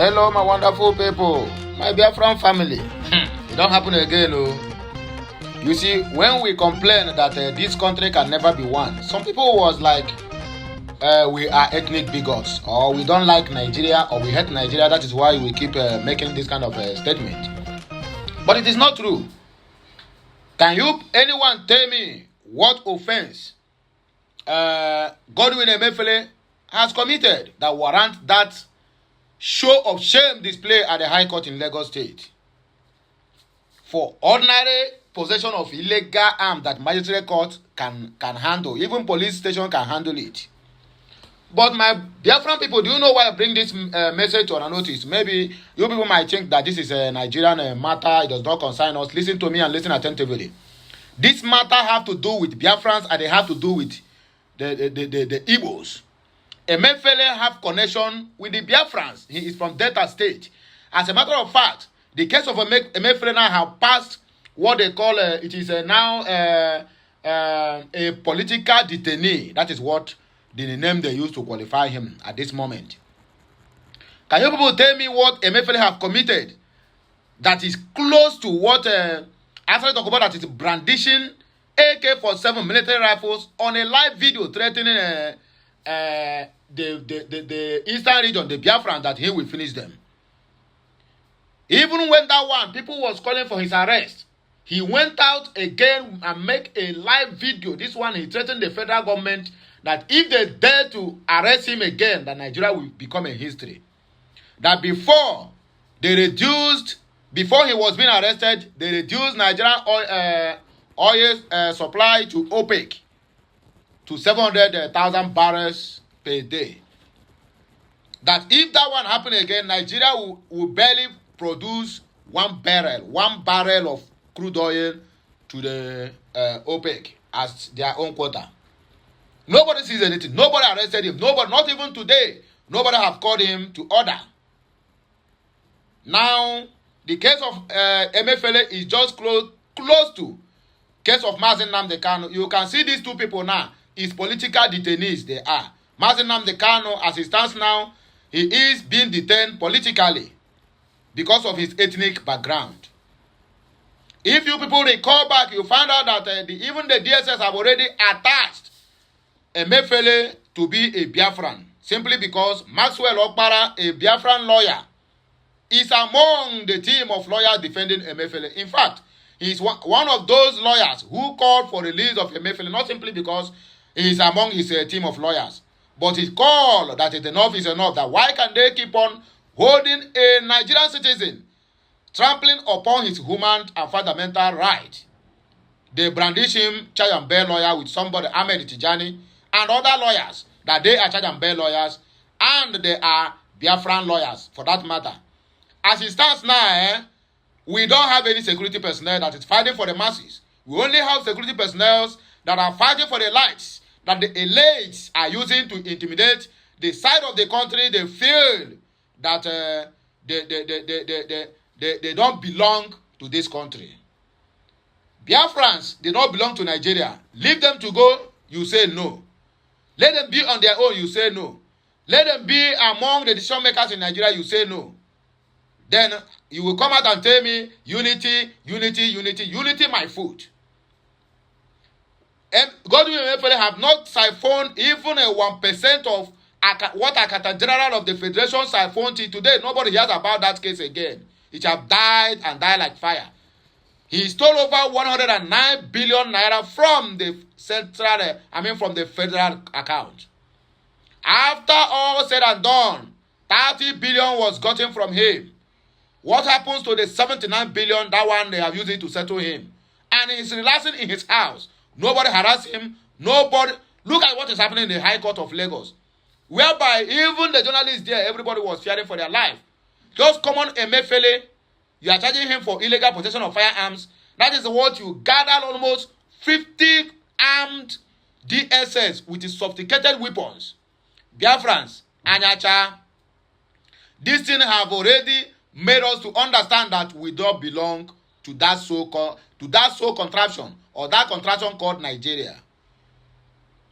Hello, my wonderful people, my Biafran family. It don't happen again, oh. You see, when we complain that this country can never be one, some people was like, we are ethnic bigots, or we don't like Nigeria, or we hate Nigeria. That is why we keep making this kind of statement. But it is not true. Can anyone tell me what offense Godwin Emefiele has committed that warrant that show of shame display at the High Court in Lagos State for ordinary possession of illegal arms that magistrate court can handle? Even police station can handle it. But my Biafran people, do you know why I bring this message to our notice? Maybe you people might think that this is a Nigerian matter. It does not concern us. Listen to me and listen attentively. This matter have to do with Biafrans, and they have to do with the Igbos. Emefiele have connection with the Biafrans. He is from Delta State. As a matter of fact, the case of Emefiele now have passed what they call it is now a political detainee. That is what the name they use to qualify him at this moment. Can you people tell me what Emefiele have committed that is close to what after talk about that is brandishing AK-47 military rifles on a live video threatening the eastern region, the Biafran, that he will finish them. Even when that one, people was calling for his arrest, he went out again and make a live video. This one, he threatened the federal government that if they dare to arrest him again, that Nigeria will become a history. That before he was being arrested, they reduced Nigerian oil supply to OPEC to 700,000 barrels per day. That if that one happen again, Nigeria will barely produce one barrel of crude oil to the OPEC as their own quota. Nobody sees anything. Nobody arrested him. Nobody, not even today, nobody have called him to order. Now, the case of Emefiele is just close to case of Mazi Nnamdi Kanu. You can see these two people now is political detainees. They are. Mazi Nnamdi Kanu, as he stands now, he is being detained politically because of his ethnic background. If you people recall back, you find out that even the DSS have already attached Emefiele to be a Biafran, simply because Maxwell Okpara, a Biafran lawyer, is among the team of lawyers defending Emefiele. In fact, he is one of those lawyers who called for release of Emefiele, not simply because he is among his team of lawyers, but he called that enough is enough, that why can they keep on holding a Nigerian citizen, trampling upon his human and fundamental right. They brandish him, charge and bail lawyer, with somebody, Ahmed Tijani, and other lawyers, that they are charge and bail lawyers, and they are Biafran lawyers, for that matter. As it stands now, we don't have any security personnel that is fighting for the masses. We only have security personnel that are fighting for the lights that the elites are using to intimidate the side of the country. They feel that they don't belong to this country. Biafrans, they don't belong to Nigeria. Leave them to go, you say no. Let them be on their own, you say no. Let them be among the decision makers in Nigeria, you say no. Then you will come out and tell me, unity, my foot. And Godwin Emefiele have not siphoned even a 1% of what Accountant General of the Federation siphoned till today. Nobody hears about that case again. It have died and died like fire. He stole over 109 billion naira from the from the federal account. After all said and done, 30 billion was gotten from him. What happens to the 79 billion? That one they have used it to settle him. And he's relaxing in his house. Nobody harass him. Nobody. Look at what is happening in the High Court of Lagos, whereby even the journalists there, everybody was fearing for their life. Just common Emefiele, you are charging him for illegal possession of firearms. That is what you gather almost 50 armed DSS with sophisticated weapons. Biafrans, Anyacha, this thing have already made us to understand that we don't belong to that so-called contraption, or that contraption called Nigeria.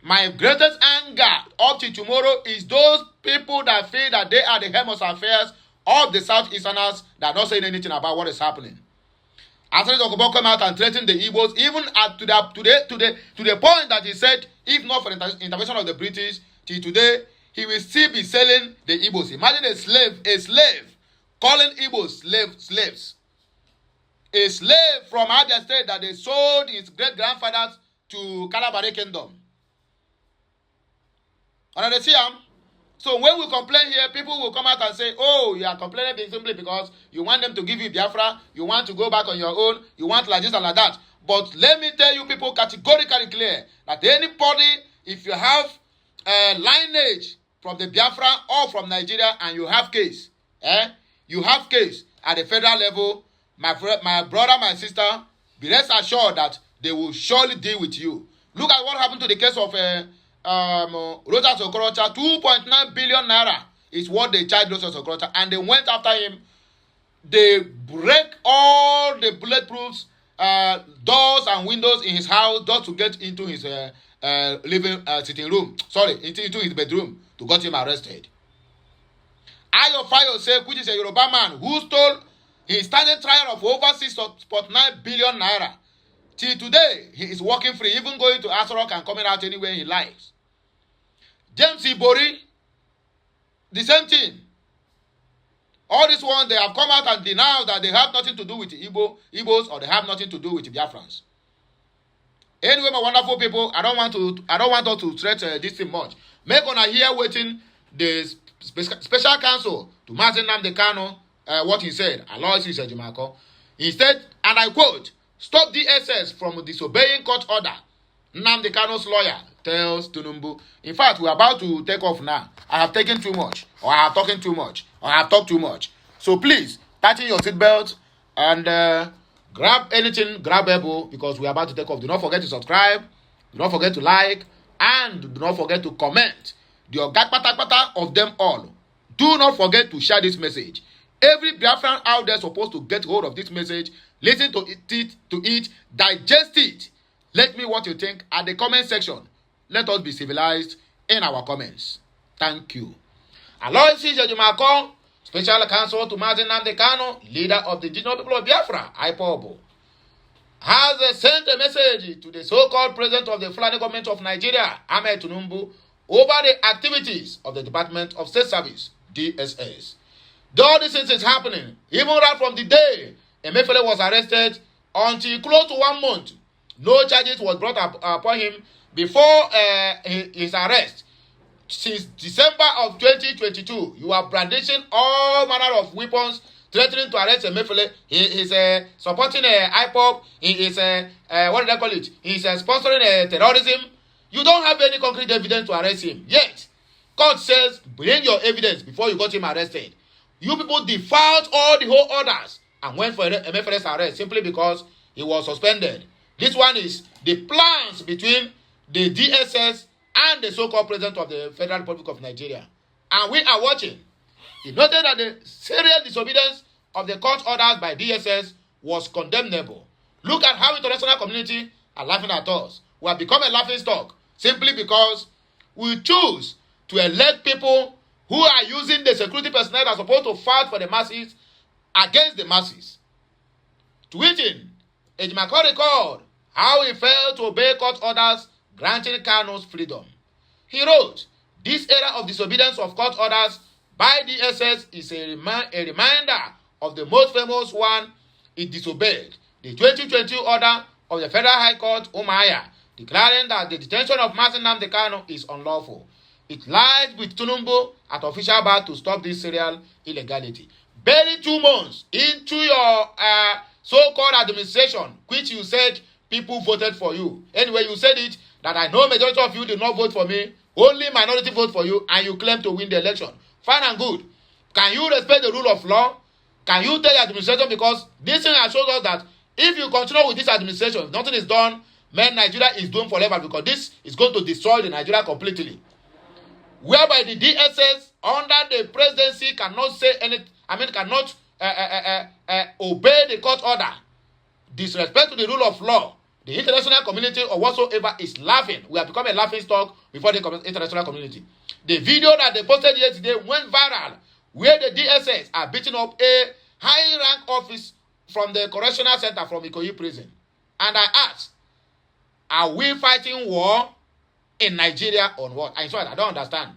My greatest anger up to tomorrow is those people that feel that they are the helm of affairs all the Southeasterners that are not saying anything about what is happening. After Okubo came out and threatened the Igbos, even to the point that he said, if not for the intervention of the British, till today, he will still be selling the Igbos. Imagine a slave, calling Igbos slaves. A slave from Abia State that they sold his great-grandfathers to Kalabari Kingdom. And they see him. So when we complain here, people will come out and say, oh, you are complaining simply because you want them to give you Biafra, you want to go back on your own, you want like this and like that. But let me tell you people categorically clear that anybody, if you have lineage from the Biafra or from Nigeria and you have case, you have case at the federal level, my brother, my sister, be rest assured that they will surely deal with you. Look at what happened to the case of Rosa Okorocha. 2.9 billion naira is what they charged Rosa Okorocha, and they went after him. They break all the bulletproofs, doors and windows in his house just to get into his sitting room. Sorry, into his bedroom to get him arrested. Ayo Fayose, which is a Yoruba man who stole his standing trial of over 6.9 billion naira. Till today, he is working free, even going to Asarok and coming out anywhere he likes. James Ibori, the same thing. All these ones, they have come out and denounced that they have nothing to do with Igbos or they have nothing to do with Biafrans. Anyway, my wonderful people, I don't want us to stretch this thing much. Make on here waiting the special counsel to Mazi Nnamdi Kanu, what he said, Aloysius Ejimako. Instead, and I quote, "Stop DSS from disobeying court order," Nnamdi Kanu's lawyer tells Tinubu. In fact, we're about to take off now. I have taken too much, or I have talking too much, or I have talked too much. So please, tighten your seatbelt and grab anything grabbable because we're about to take off. Do not forget to subscribe, do not forget to like, and do not forget to comment. The ogakpatakpata of them all. Do not forget to share this message. Every Biafran out there is supposed to get hold of this message, listen to it, digest it. Let me know what you think at the comment section. Let us be civilized in our comments. Thank you. Aloysius Ejimako, Special Counsel to Mazi Nnamdi Kanu, leader of the indigenous people of Biafra, IPOB, has sent a message to the so-called president of the Fulani government of Nigeria, Ahmed Tinubu, over the activities of the Department of State Service, DSS. Though this is happening, even right from the day Emefiele was arrested until close to 1 month, no charges was brought up upon him before his arrest. Since December of 2022, you are brandishing all manner of weapons, threatening to arrest Emefiele. He is supporting IPOB. He is what do they call it? He is sponsoring terrorism. You don't have any concrete evidence to arrest him. Yet, court says bring your evidence before you got him arrested. You people defied all the whole orders and went for Emefele's arrest simply because he was suspended. This one is the plans between the DSS and the so-called president of the Federal Republic of Nigeria. And we are watching. He noted that the serial disobedience of the court orders by DSS was condemnable. Look at how international community are laughing at us. We have become a laughing stock simply because we choose to elect people who are using the security personnel that are supposed to fight for the masses against the masses. Tweeting, Ejimako recalled how he failed to obey court orders granting Kanu's freedom. He wrote, "This era of disobedience of court orders by DSS is a reminder of the most famous one it disobeyed, the 2020 order of the Federal High Court, Umuahia, declaring that the detention of Mazi Nnamdi Kanu is unlawful. It lies with Tinubu at official bar to stop this serial illegality." Barely 2 months into your so-called administration, which you said people voted for you. Anyway, you said it, that I know majority of you did not vote for me, only minority vote for you, and you claim to win the election. Fine and good. Can you respect the rule of law? Can you tell your administration? Because this thing has shown us that if you continue with this administration, if nothing is done, man, Nigeria is doomed forever because this is going to destroy the Nigeria completely. Whereby the DSS under the presidency cannot say anything, cannot obey the court order. Disrespect to the rule of law. The international community or whatsoever is laughing. We have become a laughing stock before the international community. The video that they posted yesterday went viral where the DSS are beating up a high-rank office from the correctional center from Ikoyi prison. And I ask, are we fighting war in Nigeria or what? In fact, I don't understand.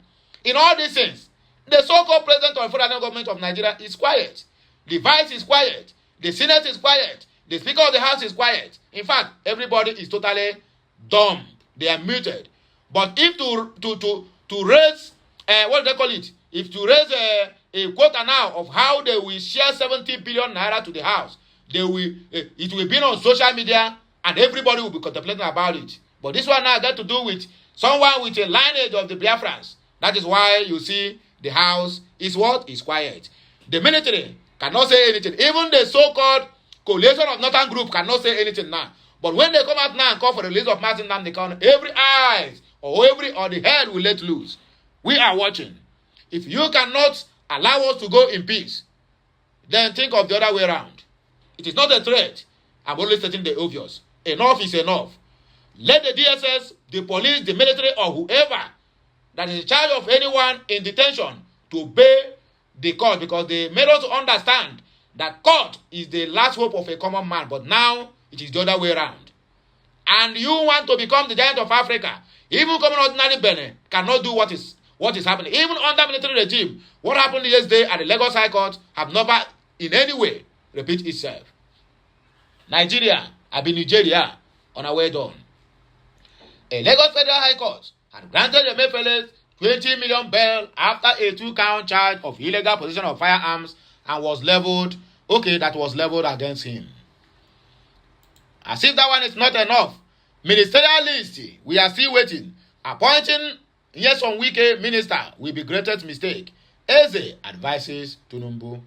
In all these things, the so-called president of the federal government of Nigeria is quiet. The vice is quiet. The Senate is quiet. The Speaker of the House is quiet. In fact, everybody is totally dumb. They are muted. But if to raise, what do they call it? If to raise a quota now of how they will share 70 billion naira to the House, it will be on social media and everybody will be contemplating about it. But this one now got to do with someone with a lineage of the Biafrans. That is why you see the House is what? Is quiet. The military cannot say anything. Even the so-called coalition of Northern Group cannot say anything now. But when they come out now and call for the release of Martin Nnamdi Kanu, every eyes or the head will let loose. We are watching. If you cannot allow us to go in peace, then think of the other way around. It is not a threat. I'm only stating the obvious. Enough is enough. Let the DSS, the police, the military, or whoever that is in charge of anyone in detention to obey the court, because they made us understand that court is the last hope of a common man, but now it is the other way around. And you want to become the giant of Africa. Even common ordinary Benin cannot do what is happening. Even under military regime, what happened yesterday at the Lagos High Court have never in any way repeat itself. Nigeria, Nigeria, on our way down. A Lagos Federal High Court had granted Emefiele 20 million bail after a 2-count charge of illegal possession of firearms and was leveled against him. As if that one is not enough, ministerial list, we are still waiting. Appointing Nyesom Wike minister will be greatest mistake. Eze advises Tinubu.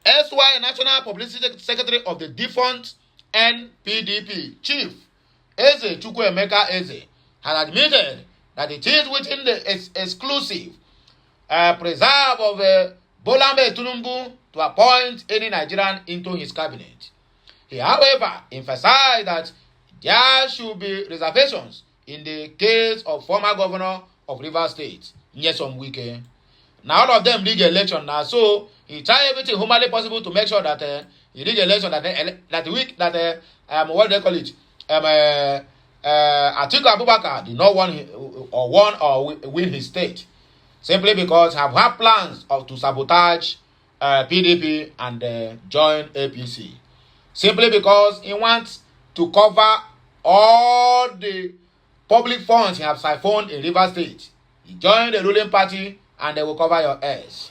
SY National Publicity Secretary of the defunct NPDP Chief Eze Chukwuemeka Eze has admitted that it is within the exclusive preserve of Bola Tinubu to appoint any Nigerian into his cabinet. He, however, emphasized that there should be reservations in the case of former governor of Rivers State, Nyesom Wike. Now all of them rig election now, so he tried everything humanly possible to make sure that he rig election what they call it, Atiku Abubakar did not win his state, simply because have had plans to sabotage PDP and join APC, simply because he wants to cover all the public funds he has siphoned in Rivers State. He joined the ruling party and they will cover your ass.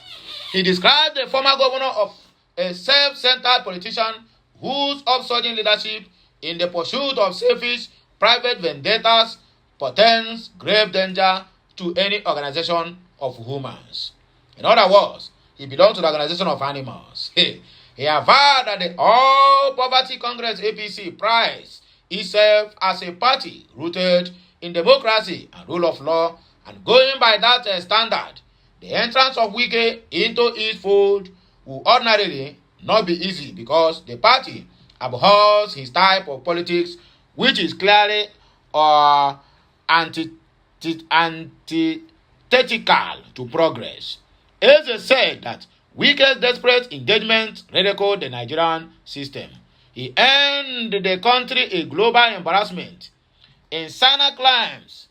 He described the former governor of a self-centered politician whose upsurging leadership in the pursuit of selfish private vendettas portends grave danger to any organization of humans. In other words, he belongs to the organization of animals. He averred that the All Poverty Congress APC prides itself as a party rooted in democracy and rule of law, and going by that standard, the entrance of Wike into its fold will ordinarily not be easy because the party abhors his type of politics, which is clearly antithetical to progress. Eze said that Wike's desperate engagement ridiculed the Nigerian system. He earned the country a global embarrassment. In Sana claims,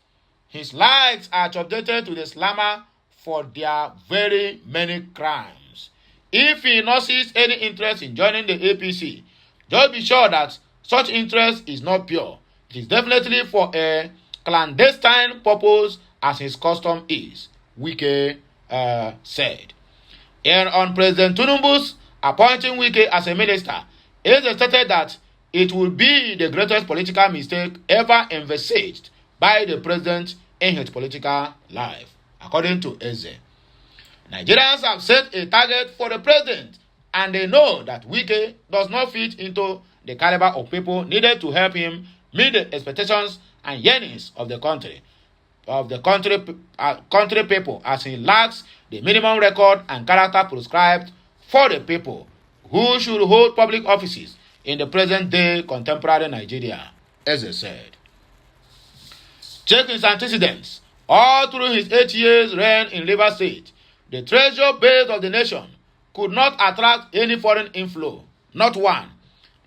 his likes are subjected to the slammer for their very many crimes. If he nurses any interest in joining the APC, just be sure that such interest is not pure. It is definitely for a clandestine purpose, as his custom is, Wike said. And on President Tinubu's appointing Wike as a minister, it is stated that it will be the greatest political mistake ever envisaged by the president in his political life, according to Eze. Nigerians have set a target for the president, and they know that Wike does not fit into the caliber of people needed to help him meet the expectations and yearnings of the country people, as he lacks the minimum record and character prescribed for the people who should hold public offices in the present-day contemporary Nigeria, Eze said. Check his antecedents. All through his 8 years reign in Rivers State, The treasure base of the nation could not attract any foreign inflow, not one.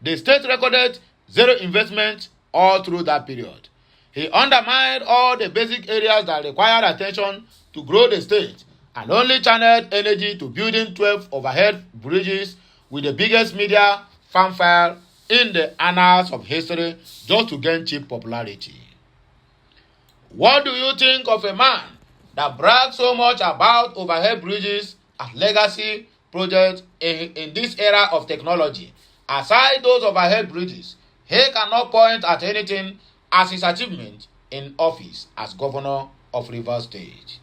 The state recorded zero investment all through that period. He undermined all the basic areas that required attention to grow the state and only channeled energy to building 12 overhead bridges with the biggest media fanfare in the annals of history just to gain cheap popularity. What do you think of a man that brags so much about overhead bridges as legacy projects in this era of technology? Aside those overhead bridges, he cannot point at anything as his achievement in office as governor of Rivers State.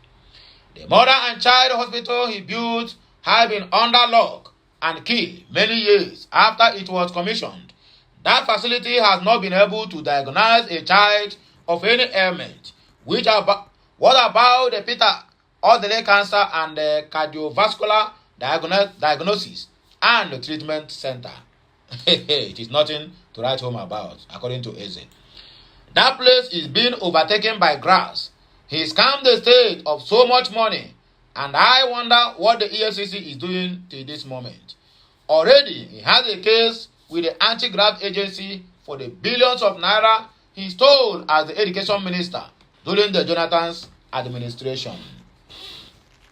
The mother and child hospital he built had been under lock and key many years after it was commissioned. That facility has not been able to diagnose a child of any ailment. What about the Peter Odele cancer and the cardiovascular diagnosis and the treatment center? It is nothing to write home about, according to Eze. That place is being overtaken by grass. He scammed the state of so much money, and I wonder what the EFCC is doing till this moment. Already, he has a case with the anti-graft agency for the billions of naira he stole as the education minister during the Jonathan's administration.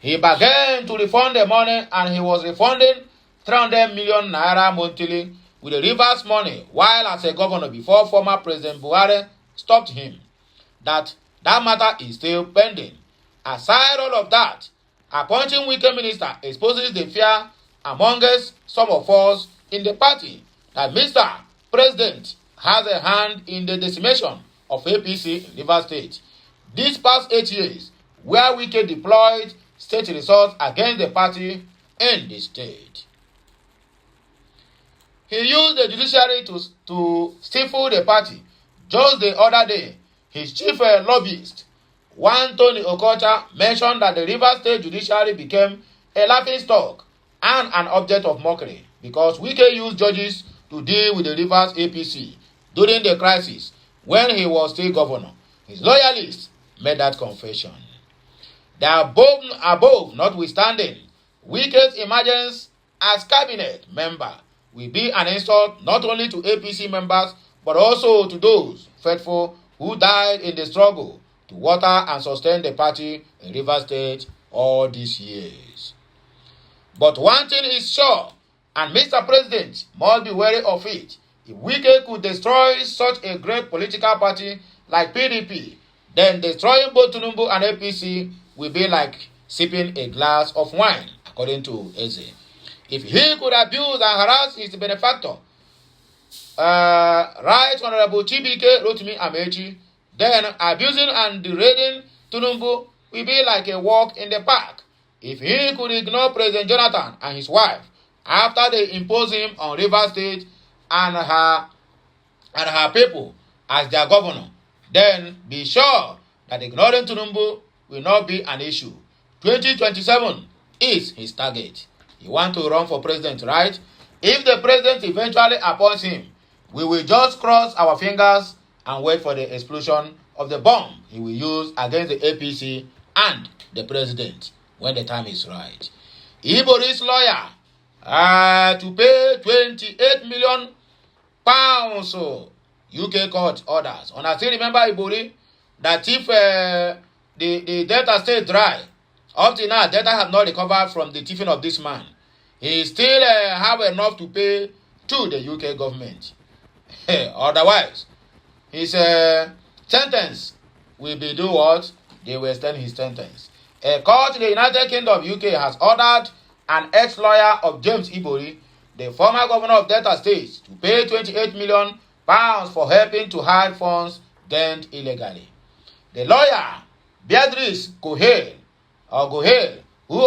He bargained to refund the money, and he was refunding 300 million naira monthly with the Rivers money while as a governor before former President Buhari stopped him. That matter is still pending. Aside all of that, appointing weaker minister exposes the fear amongst some of us in the party that Mr. President has a hand in the decimation of APC in Rivers State. These past 8 years, where Wike deployed state resources against the party in the state. He used the judiciary to stifle the party. Just the other day, his chief lobbyist, one Tony Okocha, mentioned that the Rivers State judiciary became a laughingstock and an object of mockery because Wike used judges to deal with the Rivers APC during the crisis when he was still governor. His loyalists made that confession. The above notwithstanding, Wike's emergence as cabinet member will be an insult not only to APC members but also to those faithful who died in the struggle to water and sustain the party in Rivers State all these years. But one thing is sure, and Mr. President must be wary of it. If Wike could destroy such a great political party like PDP, then destroying both Tinubu and APC will be like sipping a glass of wine, according to Eze. If he could abuse and harass his benefactor, Right Honorable Chibike Rotimi Amechi, then abusing and degrading Tinubu will be like a walk in the park. If he could ignore President Jonathan and his wife after they impose him on Rivers State and her people as their governor, then be sure that ignoring Tinubu will not be an issue. 2027 is his target. He wants to run for president, right? If the president eventually appoints him, we will just cross our fingers and wait for the explosion of the bomb he will use against the APC and the president when the time is right. Ibori's lawyer to pay 28 million pounds. So UK court orders. And I still remember Ibori that if the Delta stay dry, up till now, Delta have not recovered from the thieving of this man. He still have enough to pay to the UK government. Otherwise, his sentence will be do what? They will extend his sentence. A court in the United Kingdom of UK has ordered an ex-lawyer of James Ibori, the former governor of Delta State, to pay 28 million pounds for helping to hide funds gained illegally. The lawyer, Beatrice Gohale, who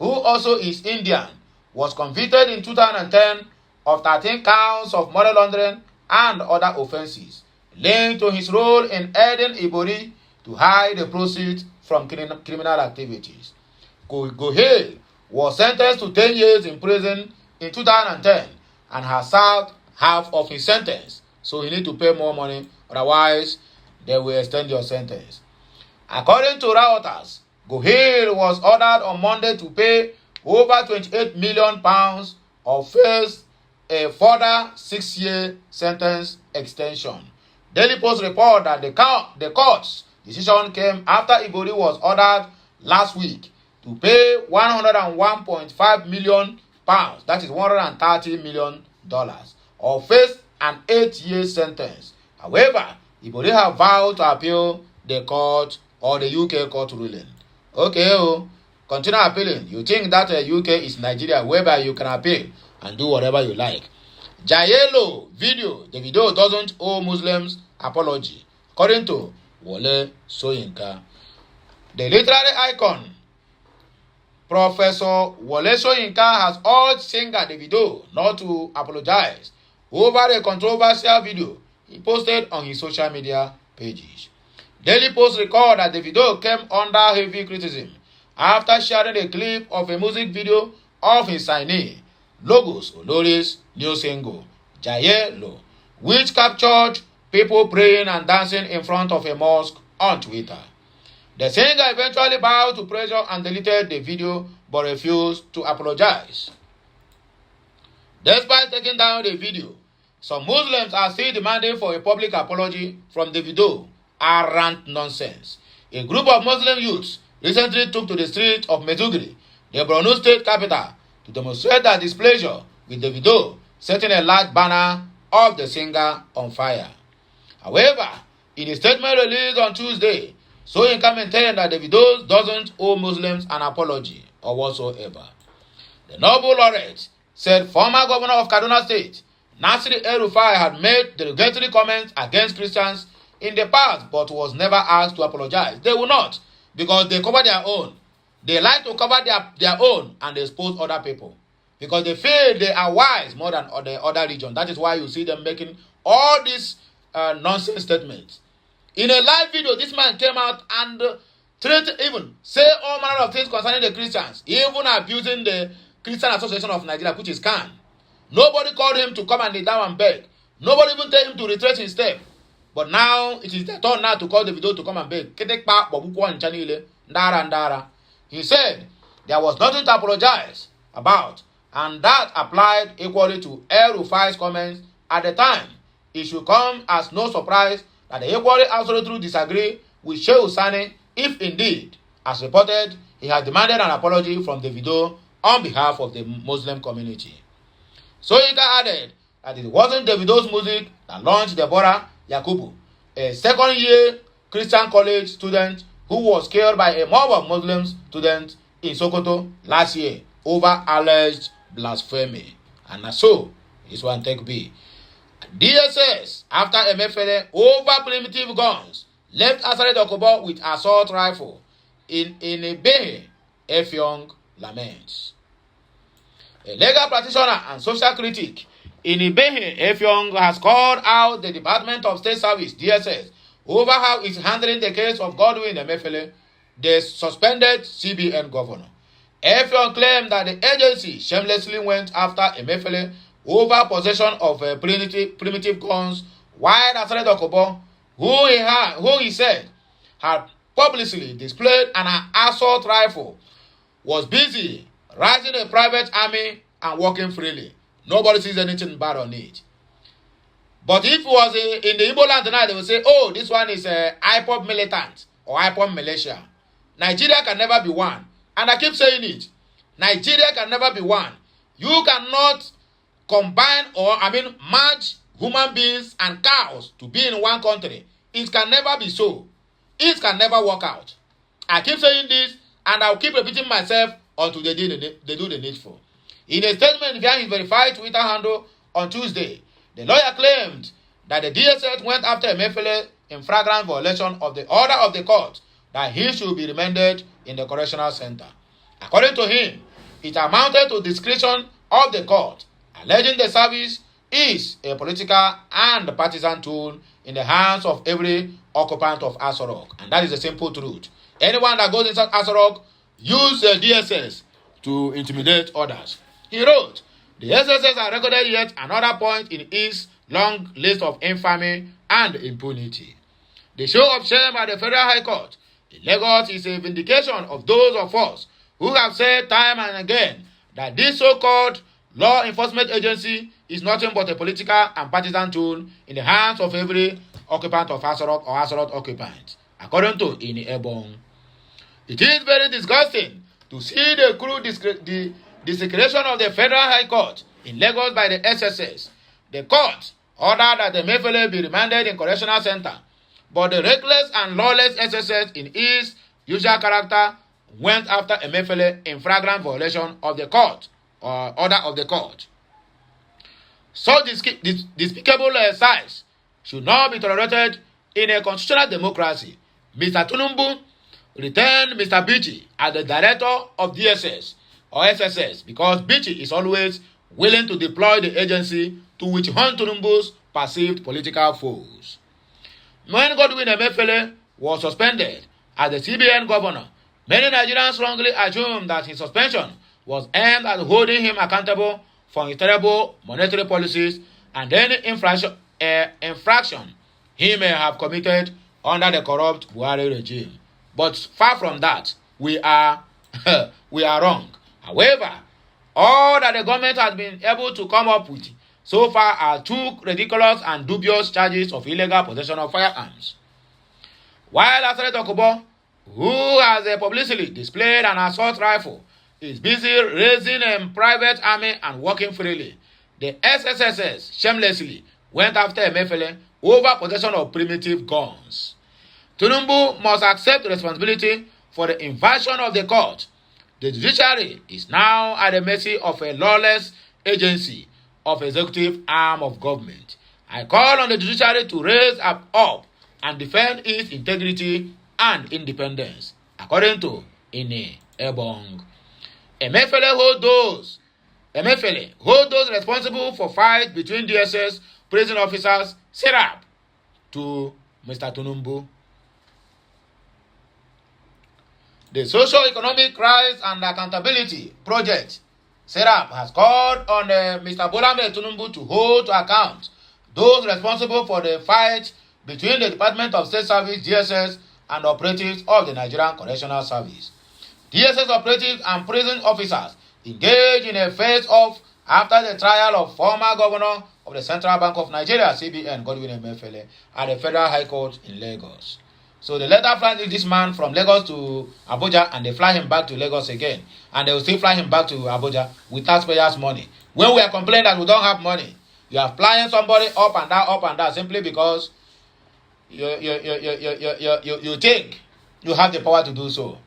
also is Indian, was convicted in 2010 of 13 counts of money laundering and other offenses linked to his role in aiding Ibori to hide the proceeds from criminal activities. Gohale was sentenced to 10 years in prison in 2010 and has served half of his sentence. So you need to pay more money, otherwise they will extend your sentence. According to Reuters, Gohil was ordered on Monday to pay over £28 million or face a further 6-year sentence extension. Daily Post report that the court's decision came after Ibori was ordered last week to pay £101.5 million, that is $130 million, or face an 8-year sentence. However, Ibori have vowed to appeal the court or the UK court ruling. Okay, continue appealing. You think that UK is Nigeria, whereby you can appeal and do whatever you like. Jayelo video. The video doesn't owe Muslims apology, according to Wole Soyinka. The literary icon, Professor Wole Soyinka, has urged singer Davido not to apologize over a controversial video he posted on his social media pages. Daily Post record that Davido came under heavy criticism after sharing a clip of a music video of his signee, Logos Olori's new single, Jayelo, which captured people praying and dancing in front of a mosque on Twitter. The singer eventually bowed to pressure and deleted the video but refused to apologize. Despite taking down the video, some Muslims are still demanding for a public apology from Davido. Arrant nonsense. A group of Muslim youths recently took to the streets of Maiduguri, the Borno state capital, to demonstrate their displeasure with Davido setting a large banner of the singer on fire. However, in a statement released on Tuesday, Soyinka maintained that Davido doesn't owe Muslims an apology or whatsoever. The Nobel laureate said former governor of Kaduna State, Nasir El-Rufai, had made derogatory comments against Christians in the past but was never asked to apologize. They will not, because they cover their own. They like to cover their own and expose other people because they feel they are wise more than the other region. That is why you see them making all these nonsense statements. In a live video, this man came out and even say all manner of things concerning the Christians, even abusing the Christian Association of Nigeria, which is CAN. Nobody called him to come and kneel down and beg. Nobody even told him to retrace his step. But now, it is their turn now to call the video to come and beg. He said there was nothing to apologize about, and that applied equally to El-Rufai's comments at the time. It should come as no surprise that they equally absolutely disagree with Sheikh Hussaini if indeed, as reported, he has demanded an apology from the video on behalf of the Muslim community. Soyinka added that it wasn't Davido's music that launched Deborah Yakubu, a second-year Christian college student who was killed by a mob of Muslim students in Sokoto last year over alleged blasphemy. And so, this one take B. DSS, after Emefiele over primitive guns, left Asare Dokubo with assault rifle in Ebehe, Effiong laments. A legal practitioner and social critic in Ebehe, Effiong has called out the Department of State Service, DSS, over how it's handling the case of Godwin Emefiele, the suspended CBN governor. Effiong claimed that the agency shamelessly went after Emefiele over possession of primitive guns, while Asare Dokubo, who he said had publicly displayed an assault rifle, was busy rising a private army and working freely. Nobody sees anything bad on it. But if it was in the Igbo land tonight, they will say, oh, this one is a IPOB militant or IPOB militia. Nigeria can never be one. And I keep saying it. Nigeria can never be one. You cannot combine merge human beings and cows to be in one country. It can never be so. It can never work out. I keep saying this, and I'll keep repeating myself until they do the needful. In a statement via his verified Twitter handle on Tuesday, the lawyer claimed that the DSS went after Emefiele in flagrant violation of the order of the court that he should be remanded in the correctional center. According to him, it amounted to discretion of the court, alleging the service is a political and partisan tool in the hands of every occupant of Aso Rock. And that is the simple truth. Anyone that goes inside Aso Rock use the DSS to intimidate others. He wrote, the SSS are recorded yet another point in his long list of infamy and impunity. The show of shame at the Federal High Court in Lagos is a vindication of those of us who have said time and again that this so-called law enforcement agency is nothing but a political and partisan tool in the hands of every occupant of Asorok or Asorok occupant, according to Ini Ebong. It is very disgusting to see the crude desecration of the Federal High Court in Lagos by the SSS. The court ordered that Emefiele be remanded in correctional center, but the reckless and lawless SSS in its usual character went after Emefiele in flagrant violation of the court or order of the court. Such despicable exercise should not be tolerated in a constitutional democracy. Mr. Tinubu retained Mr. Bichi as the director of DSS or SSS because Bichi is always willing to deploy the agency to witch hunt Tinubu's perceived political foes. When Godwin Emefiele was suspended as the CBN governor, many Nigerians wrongly assumed that his suspension was aimed at holding him accountable for his terrible monetary policies and any infraction he may have committed under the corrupt Buhari regime. But far from that, we are wrong. However, all that the government has been able to come up with so far are two ridiculous and dubious charges of illegal possession of firearms. While Asare Dokubo, who has publicly displayed an assault rifle, is busy raising a private army and working freely, the SSS shamelessly went after Emefiele over possession of primitive guns. Tinubu must accept responsibility for the invasion of the court. The judiciary is now at the mercy of a lawless agency of executive arm of government. I call on the judiciary to raise up and defend its integrity and independence, according to Ini Ebong. Emefiele hold those responsible for fights between DSS prison officers set up to Mr. Tinubu. The Socio-Economic Rights and Accountability Project SERAP has called on Mr. Bola Tinubu to hold to account those responsible for the fight between the Department of State Service, DSS, and operatives of the Nigerian Correctional Service. DSS operatives and prison officers engaged in a face-off after the trial of former governor of the Central Bank of Nigeria, CBN, Godwin Emefiele, at the Federal High Court in Lagos. So they later fly this man from Lagos to Abuja and they fly him back to Lagos again. And they will still fly him back to Abuja with taxpayers' money. When we are complaining that we don't have money, you are flying somebody up and down simply because you think you have the power to do so.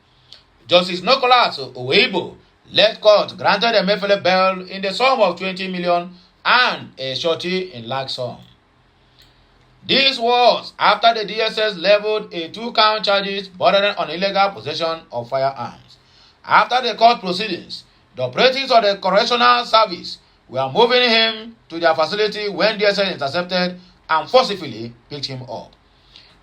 Justice Nicholas Oweibo led court granted Emefiele bail in the sum of 20 million and a surety in large sum. This was after the DSS leveled a 2-count charges bordering on illegal possession of firearms. After the court proceedings, the operatives of the correctional service were moving him to their facility when DSS intercepted and forcibly picked him up.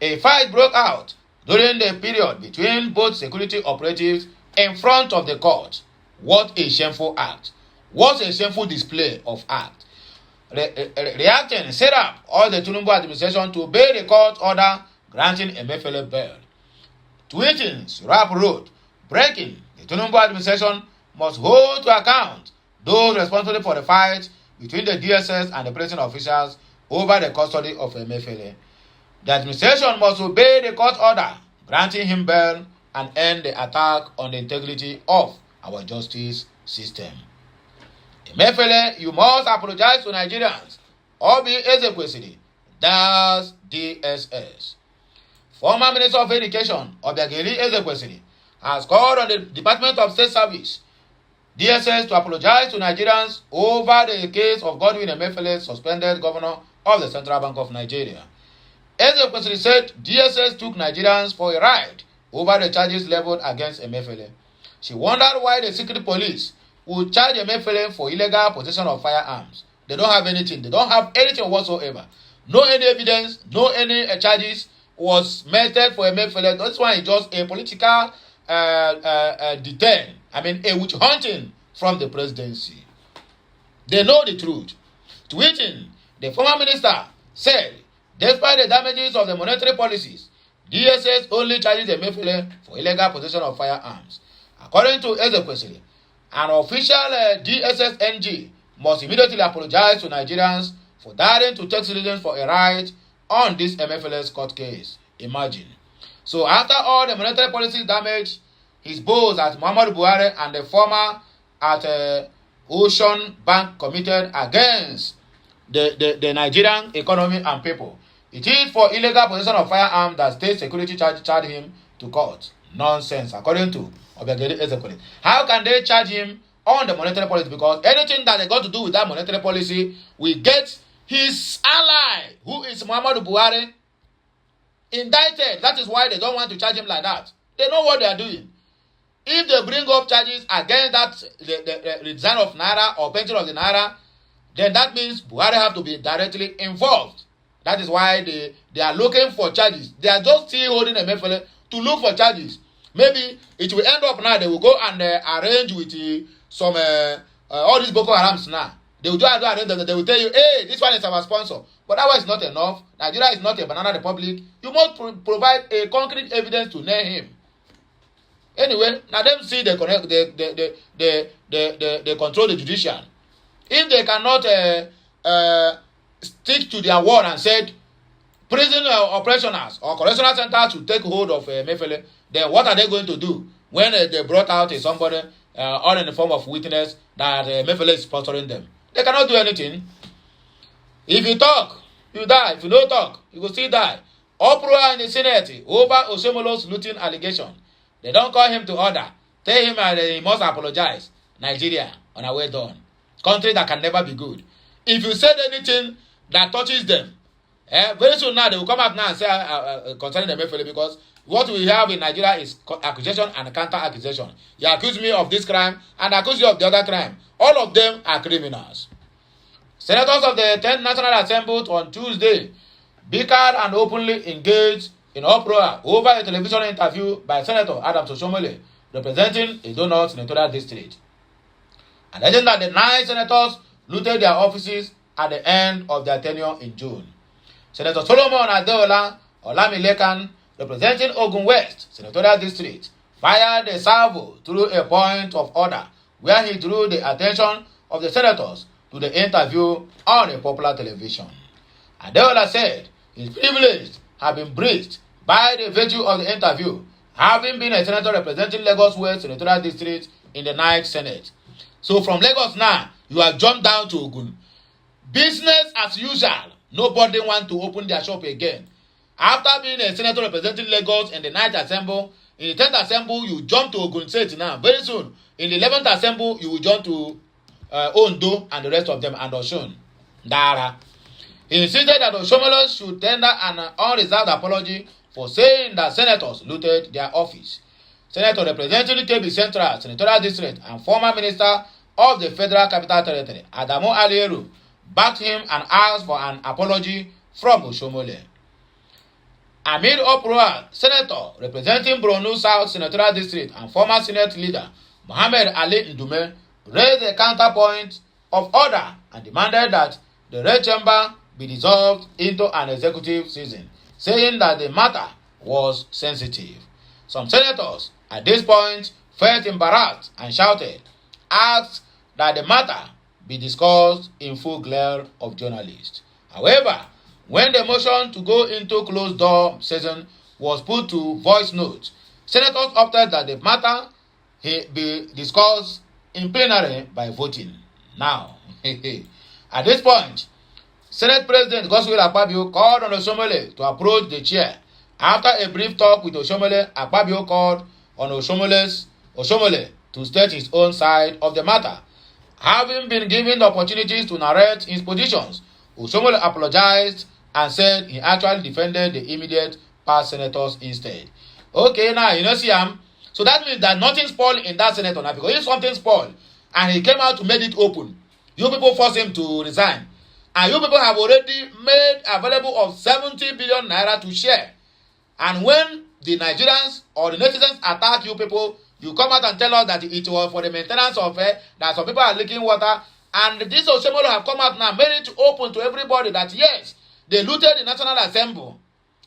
A fight broke out during the period between both security operatives in front of the court. What a shameful act. What a shameful display of act. Reacting, set up all the Tinubu administration to obey the court order granting Emefiele bail. Tweeting, Surap wrote, breaking, the Tinubu administration must hold to account those responsible for the fight between the DSS and the prison officials over the custody of Emefiele. The administration must obey the court order granting him bail and end the attack on the integrity of our justice system. Emefiele, you must apologize to Nigerians or be executed. That's DSS. Former Minister of Education, Obiageli Ezekwesili, has called on the Department of State Service, DSS, to apologize to Nigerians over the case of Godwin Emefiele, suspended governor of the Central Bank of Nigeria. Ezekwesili said DSS took Nigerians for a ride over the charges leveled against Emefiele. She wondered why the secret police would charge Emefiele for illegal possession of firearms. They don't have anything. They don't have anything whatsoever. No any evidence, no any charges was meted for Emefiele. This one is just a political detain. A witch hunting from the presidency. They know the truth. Tweeting, the former minister said, despite the damages of the monetary policies, DSS only charges Emefiele for illegal possession of firearms. According to Ezekwesili, an official DSS NG must immediately apologize to Nigerians for daring to take citizens for a ride on this Emefiele's court case. Imagine. So after all the monetary policy damage his bows at Muhammadu Buhari and the former at Ocean Bank committed against the Nigerian economy and people, it is for illegal possession of firearms that state security charge him to court. Nonsense, according to Obiageli Ezekwesili. How can they charge him on the monetary policy? Because anything that they got to do with that monetary policy will get his ally, who is Muhammadu Buhari, indicted. That is why they don't want to charge him like that. They know what they are doing. If they bring up charges against that the design of Naira or painting of the Naira, then that means Buhari have to be directly involved. That is why they are looking for charges. They are just still holding Emefiele to look for charges. Maybe it will end up now, they will go and arrange with some all these Boko Harams now. They will just arrange them. They will tell you, hey, this one is our sponsor. But that one is not enough. Nigeria is not a banana republic. You must provide a concrete evidence to nail him. Anyway, now them see they control the judicial. If they cannot stick to their word and said prison operationals or correctional centers to take hold of Emefiele, then what are they going to do when they brought out somebody all in the form of witness that Emefiele is sponsoring them? They cannot do anything. If you talk, you die. If you don't talk, you will still die. Uproar in the Senate over Osomolo's looting allegation. They don't call him to order. Tell him that he must apologize. Nigeria, on our way done. Country that can never be good. If you said anything that touches them, very soon now they will come out now and say concerning Emefiele, because what we have in Nigeria is accusation and counter-accusation. You accuse me of this crime and accuse you of the other crime. All of them are criminals. Senators of the 10th National Assembly on Tuesday bickered and openly engaged in uproar over a television interview by Senator Adams Oshiomhole, representing Edo North Senatorial District, alleging that the 9 senators looted their offices at the end of their tenure in June. Senator Solomon Adeola Olamilekan, representing Ogun West Senatorial District, fired a salvo through a point of order where he drew the attention of the senators to the interview on a popular television. Adeola said his privilege had been breached by the virtue of the interview, having been a senator representing Lagos West Senatorial District in the 9th Senate. So from Lagos now, you have jumped down to Ogun. Business as usual. Nobody want to open their shop again. After being a senator representing Lagos in the 9th Assembly, in the 10th Assembly, you jump to Ogun State now. Very soon, in the 11th Assembly, you will jump to Ondo and the rest of them and Osun. Dara. He insisted that Oshiomhole should tender an unreserved apology for saying that senators looted their office. Senator representing Kebbi Central Senatorial District and former minister of the Federal Capital Territory, Adamu Aliero, backed him and asked for an apology from Oshiomhole. Amid uproar, Senator representing Borno South Senatorial District and former Senate leader Mohammed Ali Ndume raised a counterpoint of order and demanded that the Red Chamber be dissolved into an executive session, saying that the matter was sensitive. Some senators at this point felt embarrassed and shouted, asked that the matter be discussed in full glare of journalists. However, when the motion to go into closed-door session was put to voice note, senators opted that the matter be discussed in plenary by voting. Now, at this point, Senate President Godswill Akpabio called on Oshiomhole to approach the chair. After a brief talk with Oshiomhole, Akpabio called on Oshiomhole to state his own side of the matter. Having been given the opportunities to narrate his positions, Oshiomhole apologized and said he actually defended the immediate past senators instead. Okay, now you know see him. So that means that nothing spoiled in that senator now, because if something spoiled and he came out to make it open, you people forced him to resign. And you people have already made available of 70 billion naira to share. And when the Nigerians or the netizens attack you people, you come out and tell us that it was for the maintenance of that some people are leaking water. And this Oshiomhole have come out now, made it open to everybody that yes, they looted the National Assembly.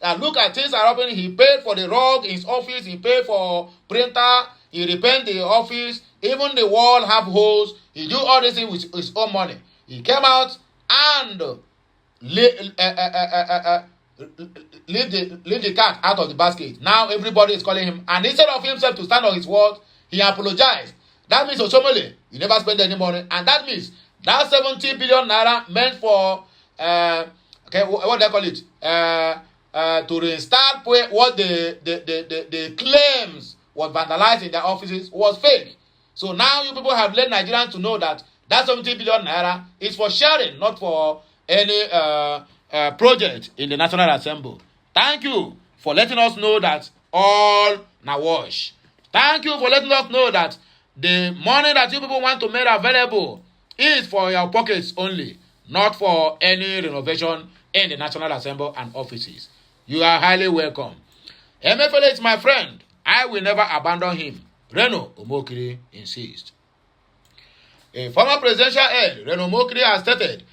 And look at things are happening. He paid for the rug in his office. He paid for printer. He repainted the office. Even the wall have holes. He do all this thing with his own money. He came out and leave the cat out of the basket. Now everybody is calling him. And instead of himself to stand on his word, he apologized. That means Osomole, you never spend any money. And that means that 70 billion naira meant for, what do they call it? To restart what the claims was vandalized in their offices was fake. So now you people have let Nigerians to know that 70 billion naira is for sharing, not for any project in the National Assembly. Thank you for letting us know that all na wash. Thank you for letting us know that the money that you people want to make available is for your pockets only, not for any renovation in the National Assembly and offices. You are highly welcome. Emefiele is my friend. I will never abandon him. Reno Omokri insists. A former presidential aide, Reno Omokri, has stated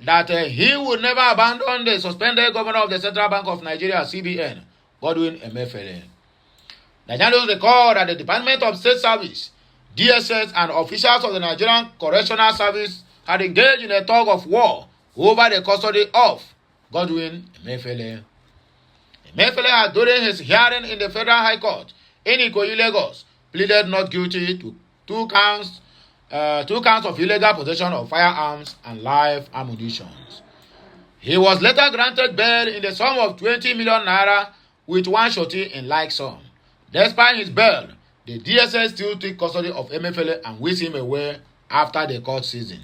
that he would never abandon the suspended governor of the Central Bank of Nigeria, CBN, Godwin Emefiele. Nigerians recall that the Department of State Service, DSS, and officials of the Nigerian Correctional Service had engaged in a tug of war over the custody of Godwin Emefiele. Emefiele has, during his hearing in the Federal High Court in Ikoyi, Lagos, pleaded not guilty to two counts of illegal possession of firearms and live ammunition. He was later granted bail in the sum of 20 million naira with one shorty in like sum. Despite his bail, the DSS still took custody of Emefiele and whisked him away after the court season.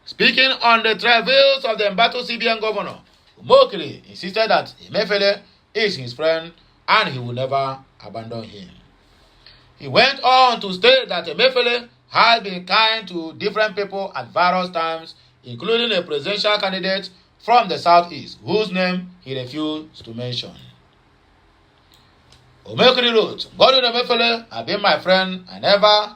Speaking on the travails of the embattled CBN governor, Omokri insisted that Emefiele is his friend and he will never abandon him. He went on to state that Emefiele had been kind to different people at various times, including a presidential candidate from the southeast, whose name he refused to mention. Omokri wrote, Godwin Emefiele had been my friend. I never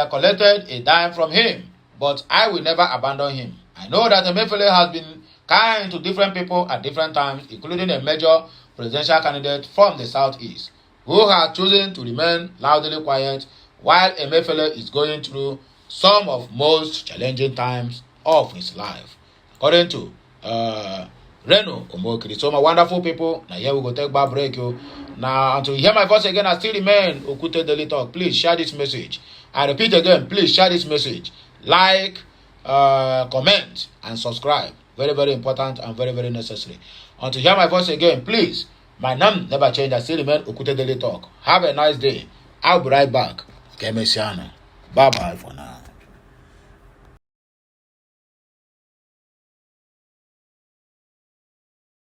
collected a dime from him, but I will never abandon him. I know that Emefiele has been kind to different people at different times, including a major presidential candidate from the southeast, who has chosen to remain loudly quiet while Emefiele is going through some of most challenging times of his life. According to Reno Omokri. So my wonderful people, now here we go take back break. Now until you hear my voice again, I still remain Okute Daily Talk. Please share this message. I repeat again, please share this message. Like, comment, and subscribe. Very, very important and very, very necessary. Until you hear my voice again, please, my name never changed. I still remain Okute Daily Talk. Have a nice day. I'll be right back. Bye-bye for now.